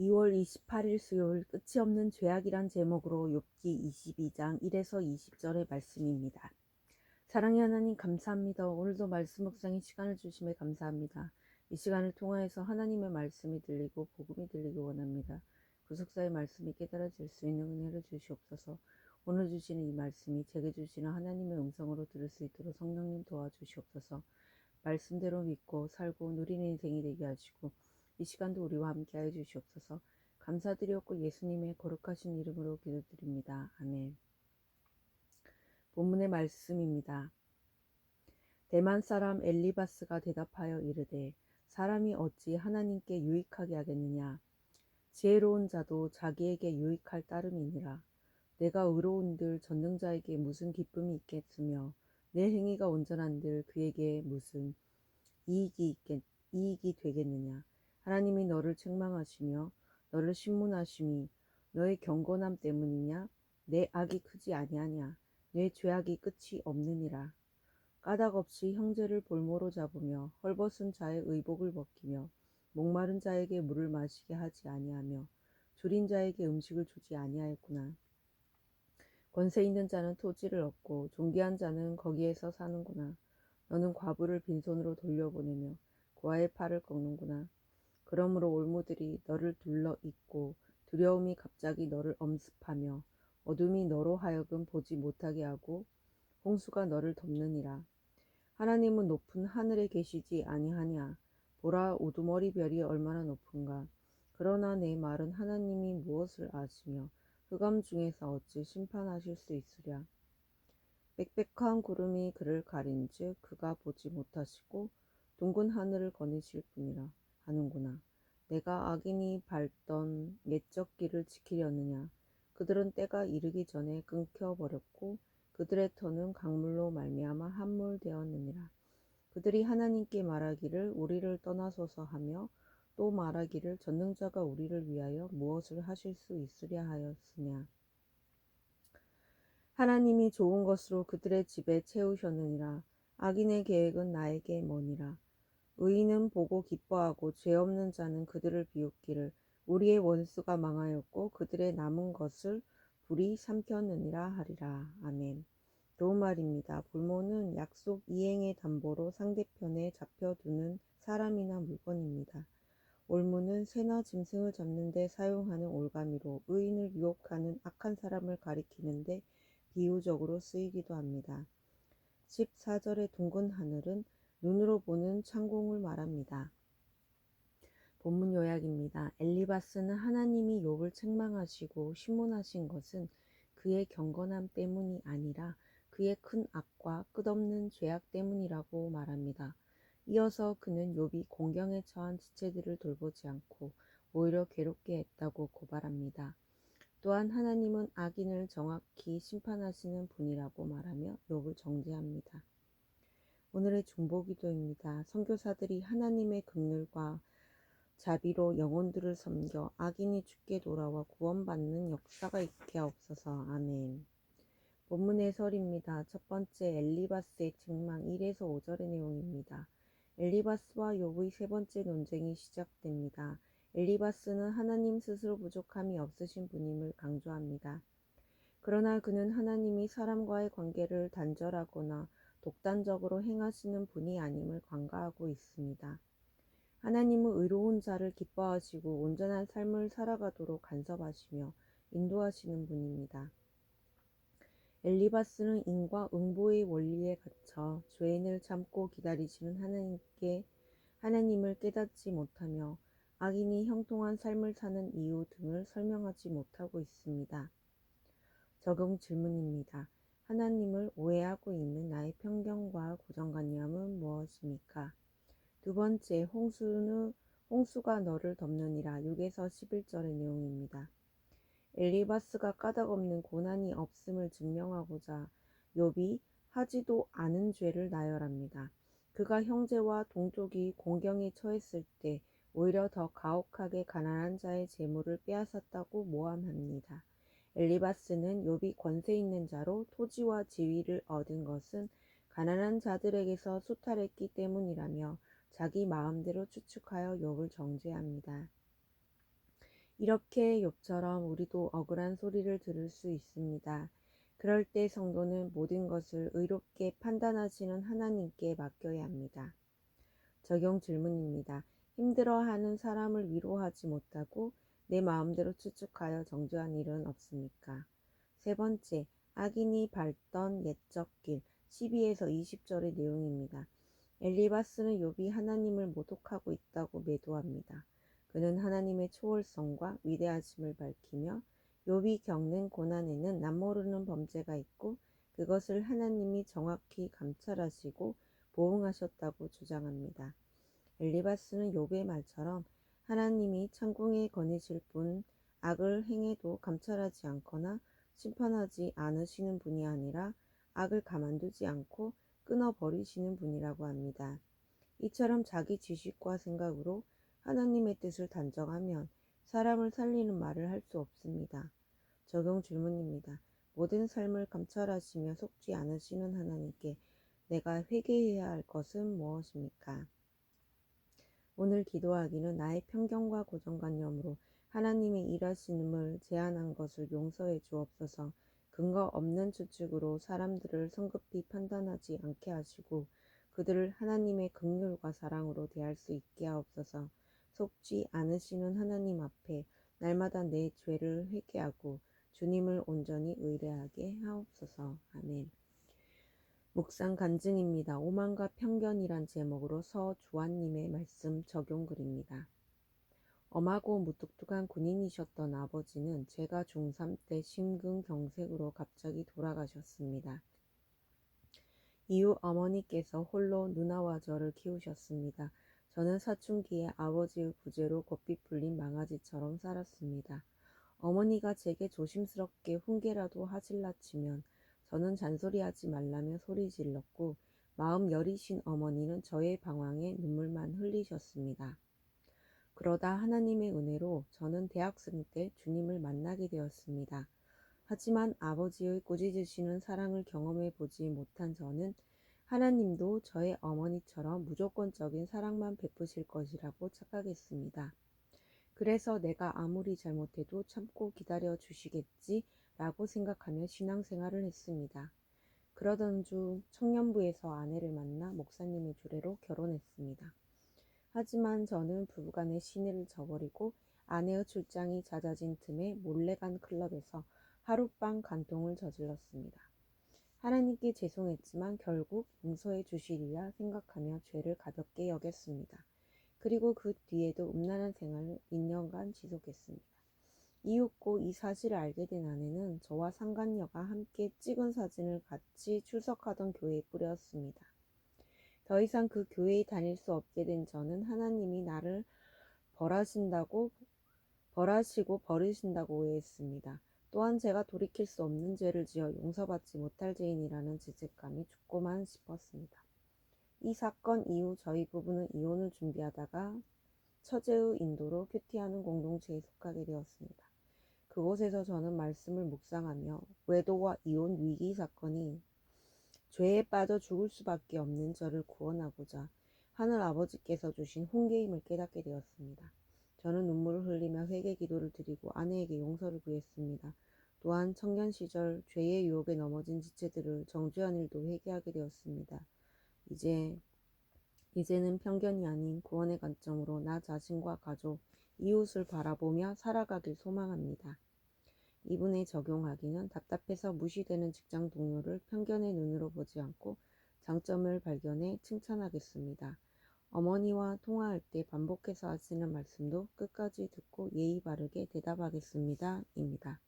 2월 28일 수요일 끝이 없는 죄악이란 제목으로 욥기 22장 1에서 20절의 말씀입니다. 사랑의 하나님 감사합니다. 오늘도 말씀 묵상의 시간을 주심에 감사합니다. 이 시간을 통하여서 하나님의 말씀이 들리고 복음이 들리기 원합니다. 구속사의 말씀이 깨달아질 수 있는 은혜를 주시옵소서. 오늘 주시는 이 말씀이 제게 주시는 하나님의 음성으로 들을 수 있도록 성령님 도와주시옵소서. 말씀대로 믿고 살고 누리는 인생이 되게 하시고 이 시간도 우리와 함께 하여 주시옵소서. 감사드렸고 예수님의 거룩하신 이름으로 기도드립니다. 아멘. 본문의 말씀입니다. 대만 사람 엘리바스가 대답하여 이르되 사람이 어찌 하나님께 유익하게 하겠느냐. 지혜로운 자도 자기에게 유익할 따름이니라. 내가 의로운들 전능자에게 무슨 기쁨이 있겠으며 내 행위가 온전한들 그에게 무슨 이익이 되겠느냐. 하나님이 너를 책망하시며 너를 신문하심이 너의 경건함 때문이냐. 내 악이 크지 아니하냐. 내 죄악이 끝이 없느니라. 까닭없이 형제를 볼모로 잡으며 헐벗은 자의 의복을 벗기며 목마른 자에게 물을 마시게 하지 아니하며 줄인 자에게 음식을 주지 아니하였구나. 권세 있는 자는 토지를 얻고 존귀한 자는 거기에서 사는구나. 너는 과부를 빈손으로 돌려보내며 고아의 팔을 꺾는구나. 그러므로 올무들이 너를 둘러 잇고 두려움이 갑자기 너를 엄습하며 어둠이 너로 하여금 보지 못하게 하고 홍수가 너를 덮느니라. 하나님은 높은 하늘에 계시지 아니하냐. 보라, 우두머리 별이 얼마나 높은가. 그러나 내 말은 하나님이 무엇을 아시며 흑암 중에서 어찌 심판하실 수 있으랴. 빽빽한 구름이 그를 가린즉 그가 보지 못하시고 둥근 하늘을 거니실 뿐이라 하는구나. 내가 악인이 밟던 옛적 길을 지키려느냐. 그들은 때가 이르기 전에 끊겨버렸고 그들의 터는 강물로 말미암아 함몰되었느니라. 그들이 하나님께 말하기를 우리를 떠나소서 하며 또 말하기를 전능자가 우리를 위하여 무엇을 하실 수 있으랴 하였으냐. 하나님이 좋은 것으로 그들의 집에 채우셨느니라. 악인의 계획은 나에게 머니라. 의인은 보고 기뻐하고 죄 없는 자는 그들을 비웃기를 우리의 원수가 망하였고 그들의 남은 것을 불이 삼켰느니라 하리라. 아멘. 도움말입니다. 볼모는 약속 이행의 담보로 상대편에 잡혀두는 사람이나 물건입니다. 올무는 새나 짐승을 잡는 데 사용하는 올가미로 의인을 유혹하는 악한 사람을 가리키는데 비유적으로 쓰이기도 합니다. 14절의 둥근 하늘은 눈으로 보는 창공을 말합니다. 본문 요약입니다. 엘리바스는 하나님이 욥을 책망하시고 신문하신 것은 그의 경건함 때문이 아니라 그의 큰 악과 끝없는 죄악 때문이라고 말합니다. 이어서 그는 욥이 공경에 처한 지체들을 돌보지 않고 오히려 괴롭게 했다고 고발합니다. 또한 하나님은 악인을 정확히 심판하시는 분이라고 말하며 욥을 정죄합니다. 오늘의 중보기도입니다. 선교사들이 하나님의 긍휼과 자비로 영혼들을 섬겨 악인이 죽게 돌아와 구원받는 역사가 있게 하옵소서. 아멘. 본문 해설입니다. 첫 번째, 엘리바스의 책망 1에서 5절의 내용입니다. 엘리바스와 욥의 세 번째 논쟁이 시작됩니다. 엘리바스는 하나님 스스로 부족함이 없으신 분임을 강조합니다. 그러나 그는 하나님이 사람과의 관계를 단절하거나 독단적으로 행하시는 분이 아님을 간과하고 있습니다. 하나님은 의로운 자를 기뻐하시고 온전한 삶을 살아가도록 간섭하시며 인도하시는 분입니다. 엘리바스는 인과 응보의 원리에 갇혀 죄인을 참고 기다리시는 하나님을 깨닫지 못하며 악인이 형통한 삶을 사는 이유 등을 설명하지 못하고 있습니다. 적용 질문입니다. 하나님을 오해하고 있는 나의 편견과 고정관념은 무엇입니까? 두 번째, 홍수가 너를 덮느니라 6에서 11절의 내용입니다. 엘리바스가 까닭없는 고난이 없음을 증명하고자 욥이 하지도 않은 죄를 나열합니다. 그가 형제와 동족이 공경에 처했을 때 오히려 더 가혹하게 가난한 자의 재물을 빼앗았다고 모함합니다. 엘리바스는 욥이 권세 있는 자로 토지와 지위를 얻은 것은 가난한 자들에게서 수탈했기 때문이라며 자기 마음대로 추측하여 욥을 정죄합니다. 이렇게 욥처럼 우리도 억울한 소리를 들을 수 있습니다. 그럴 때 성도는 모든 것을 의롭게 판단하시는 하나님께 맡겨야 합니다. 적용 질문입니다. 힘들어하는 사람을 위로하지 못하고 내 마음대로 추측하여 정죄한 일은 없습니까? 세 번째, 악인이 밟던 옛적 길 12에서 20절의 내용입니다. 엘리바스는 욥이 하나님을 모독하고 있다고 매도합니다. 그는 하나님의 초월성과 위대하심을 밝히며 욥이 겪는 고난에는 남모르는 범죄가 있고 그것을 하나님이 정확히 감찰하시고 보응하셨다고 주장합니다. 엘리바스는 욥의 말처럼 하나님이 창궁에 거니실 뿐 악을 행해도 감찰하지 않거나 심판하지 않으시는 분이 아니라 악을 가만두지 않고 끊어버리시는 분이라고 합니다. 이처럼 자기 지식과 생각으로 하나님의 뜻을 단정하면 사람을 살리는 말을 할 수 없습니다. 적용 질문입니다. 모든 삶을 감찰하시며 속지 않으시는 하나님께 내가 회개해야 할 것은 무엇입니까? 오늘 기도하기는 나의 편견과 고정관념으로 하나님의 일하심을 제한한 것을 용서해 주옵소서. 근거 없는 추측으로 사람들을 성급히 판단하지 않게 하시고 그들을 하나님의 긍휼과 사랑으로 대할 수 있게 하옵소서. 속지 않으시는 하나님 앞에 날마다 내 죄를 회개하고 주님을 온전히 의뢰하게 하옵소서. 아멘. 묵상 간증입니다. 오만과 편견이란 제목으로 서주환님의 말씀 적용글입니다. 엄하고 무뚝뚝한 군인이셨던 아버지는 제가 중3 때 심근경색으로 갑자기 돌아가셨습니다. 이후 어머니께서 홀로 누나와 저를 키우셨습니다. 저는 사춘기에 아버지의 구제로 고삐 풀린 망아지처럼 살았습니다. 어머니가 제게 조심스럽게 훈계라도 하실라 치면 저는 잔소리하지 말라며 소리 질렀고 마음 여리신 어머니는 저의 방황에 눈물만 흘리셨습니다. 그러다 하나님의 은혜로 저는 대학생 때 주님을 만나게 되었습니다. 하지만 아버지의 꾸짖으시는 사랑을 경험해 보지 못한 저는 하나님도 저의 어머니처럼 무조건적인 사랑만 베푸실 것이라고 착각했습니다. 그래서 내가 아무리 잘못해도 참고 기다려 주시겠지 라고 생각하며 신앙생활을 했습니다. 그러던 중 청년부에서 아내를 만나 목사님의 주례로 결혼했습니다. 하지만 저는 부부간의 신의를 저버리고 아내의 출장이 잦아진 틈에 몰래 간 클럽에서 하룻밤 간통을 저질렀습니다. 하나님께 죄송했지만 결국 용서해 주시리라 생각하며 죄를 가볍게 여겼습니다. 그리고 그 뒤에도 음란한 생활을 2년간 지속했습니다. 이윽고 이 사실을 알게 된 아내는 저와 상간녀가 함께 찍은 사진을 같이 출석하던 교회에 뿌렸습니다. 더 이상 그 교회에 다닐 수 없게 된 저는 하나님이 나를 벌하시고 버리신다고 오해했습니다. 또한 제가 돌이킬 수 없는 죄를 지어 용서받지 못할 죄인이라는 죄책감이 죽고만 싶었습니다. 이 사건 이후 저희 부부는 이혼을 준비하다가 처제의 인도로 큐티하는 공동체에 속하게 되었습니다. 그곳에서 저는 말씀을 묵상하며 외도와 이혼 위기 사건이 죄에 빠져 죽을 수밖에 없는 저를 구원하고자 하늘 아버지께서 주신 훈계임을 깨닫게 되었습니다. 저는 눈물을 흘리며 회개 기도를 드리고 아내에게 용서를 구했습니다. 또한 청년 시절 죄의 유혹에 넘어진 지체들을 정죄한 일도 회개하게 되었습니다. 이제는 편견이 아닌 구원의 관점으로 나 자신과 가족, 이웃을 바라보며 살아가길 소망합니다. 이분에 적용하기는 답답해서 무시되는 직장 동료를 편견의 눈으로 보지 않고 장점을 발견해 칭찬하겠습니다. 어머니와 통화할 때 반복해서 하시는 말씀도 끝까지 듣고 예의 바르게 대답하겠습니다. 입니다.